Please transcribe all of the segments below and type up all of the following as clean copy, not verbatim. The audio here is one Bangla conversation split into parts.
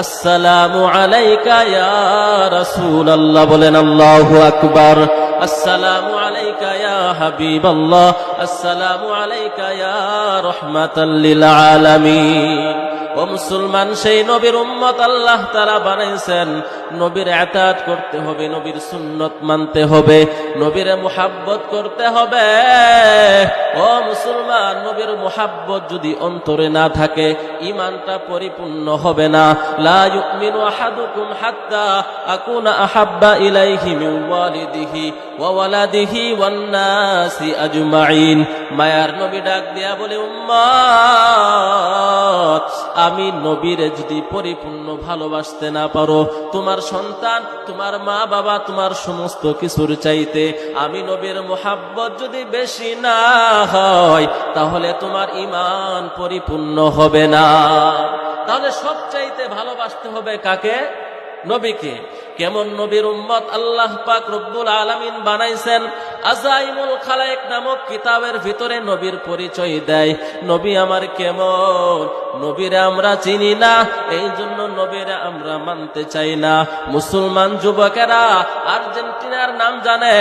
আসসালামু আলাইকা ইয়া রাসূলুল্লাহ, বলেন আল্লাহু আকবার। আসসালামু আলাইকা ইয়া হাবিবাল্লাহ, আসসালামু আলাইকা ইয়া রাহমাতাল লিল আলামিন। ও মুসলমান, সেই নবীর উম্মত আল্লাহ তাআলা বানাইছেন। নবীর ইতাআত করতে হবে, নবীর সুন্নত মানতে হবে, নবীর মুহাব্বত করতে হবে। ও মুসলমান, নবীর মুহাব্বত যদি অন্তরে না থাকে ঈমানটা পরিপূর্ণ হবে না। লা ইউমিনু আহাদুকুম হাত্তা আকুনা আহাব্বা ইলাইহি মিন ওয়ালিদিহি ওয়া ওয়ালাদিহি ওয়ান নাসি আজমাইন। মায়ার নবী ডাক দিয়া বলে, উম্মত, আমি নবীরে যদি পরিপূর্ণ ভালোবাসতে না পারো, তোমার সন্তান, তোমার মা বাবা, তোমার সমস্ত কিছুর চাইতে আমি নবীর মুহাব্বত যদি বেশি না হয়, তাহলে তোমার ঈমান পরিপূর্ণ হবে না। তাহলে সব চাইতে ভালোবাসতে হবে কাকে? নবীকে। কেমন নবীর উম্মত আল্লাহ পাক রব্বুল আলামিন বানাইছেন। আযাইমুল খালায়েক নামক কিতাবের ভিতরে নবীর পরিচয় দেয়। নবী আমার কেমন, নবীরে আমরা চিনি না, এই জন্য নবীরে আমরা মানতে চাই না। মুসলমান যুবকেরা আর্জেন্টিনার নাম জানে,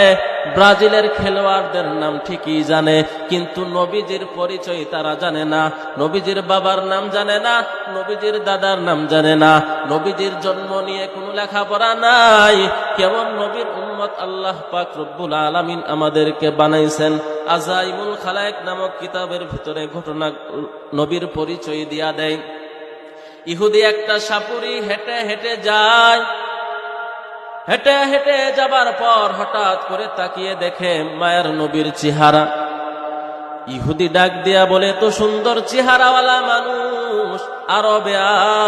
ব্রাজিলের খেলোয়াড়দের নাম ঠিকই জানে, কিন্তু নবীজির পরিচয় তারা জানে না। নবীজির বাবার নাম জানে না, নবীজির দাদার নাম জানে না, নবীজির জন্ম নিয়ে কোনো লেখাপড়া নাই। কেমন নবীর উম্মত আল্লাহ পাক রব্বুল আলামিন আমাদেরকে বানাইছেন। আযাইমুল খালায়েক নামক কিতাবের ভিতরে ঘটনা নবীর পরিচয় দিয়া দেয়। ইহুদি একটা সাপুরি হেঁটে হেঁটে যায়। হেঁটে হেঁটে যাবার পর হঠাৎ করে তাকিয়ে দেখে মায়ের নবীর চেহারা। ইহুদি ডাক দিয়া বলে, তো সুন্দর চেহারাওয়ালা মানুষ আরবে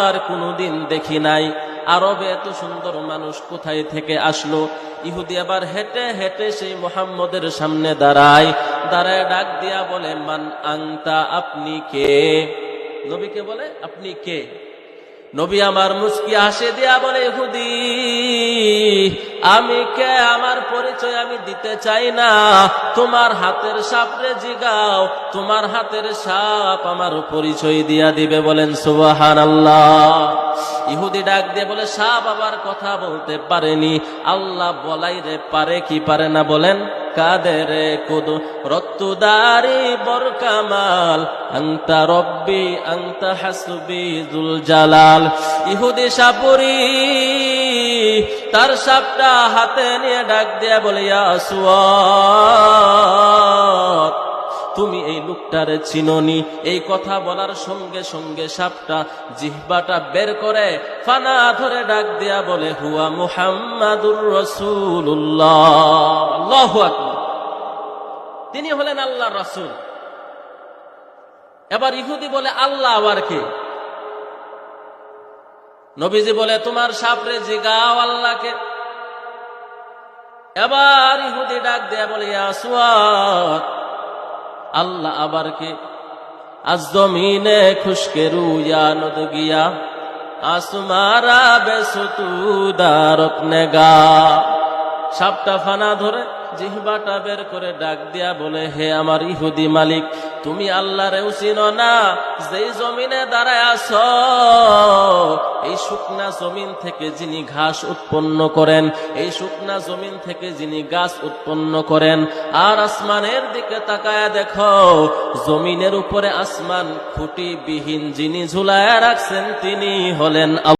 আর কোনোদিন দেখি নাই, আরবে এত সুন্দর মানুষ কোথায় থেকে আসলো? ইহুদি আবার হেঁটে হেঁটে সেই মুহাম্মদের সামনে দাঁড়ায়। দাঁড়ায় ডাক দিয়া বলে, মান আনতা, আপনি কে? নবীকে বলে, আপনি কে? নবী আমার মুস্কি হাসি দিয়া বলে, ইহুদি, আমি কে আমার পরিচয় আমি দিতে চাই না, তোমার হাতের সাপরে জিগাও, তোমার হাতের সাপ আমার পরিচয় দিয়া দিবে। বলেন সুবহানাল্লাহ। ইহুদি ডাক দিয়ে বলে, সাপ আবার কথা বলতে পারেনি, আল্লাহ বলাই রে পারে কি পারে না? বলেন, কাদেরে কুদ রত্তুদারি বরকামাল আনতা রব্বি আনতা হাসবি যুল জালাল। ইহুদি সাপুরি তার সাপটা হাতে নিয়ে ডাক দিয়ে বলে, ইয়া আসওয়াদ, তুমি এই লোকটারে চিনোনি? এই কথা বলার সঙ্গে সঙ্গে সাপটা জিহ্বাটা বের করে ফানা ধরে ডাক দিয়া বলে, হুয়া মুহাম্মাদুর রাসূলুল্লাহ। আল্লাহু আকবার। তিনি হলেন আল্লাহর রাসূল। এবার ইহুদি বলে, আল্লাহ আবার কে? নবীজি বলে, তোমার সাপরে জিগাও আল্লাহকে। এবার ইহুদি ডাক দিয়া বলে, ইয়া আসওয়াদ, আল্লাহ আবার কে? আজ জমিনে খুশকে রুয়া নদ গিয়া আসমারা বেসুতুদারক নেগা। সাপটা ফানা ধরে জিহ্বাটা বের করে ডাক দিয়া বলে, হে আমার ইহুদি মালিক, তুমি আল্লাহরেও চিনো না? যেই জমিনে দাঁড়ায় আছো, এই শুকনা জমিন থেকে যিনি ঘাস উৎপন্ন করেন, এই শুকনা জমিন থেকে যিনি গাছ উৎপন্ন করেন, আর আসমানের দিকে তাকায়া দেখো, জমিনের উপরে আসমান খুঁটি বিহীন যিনি ঝুলায়া রাখছেন তিনি হলেন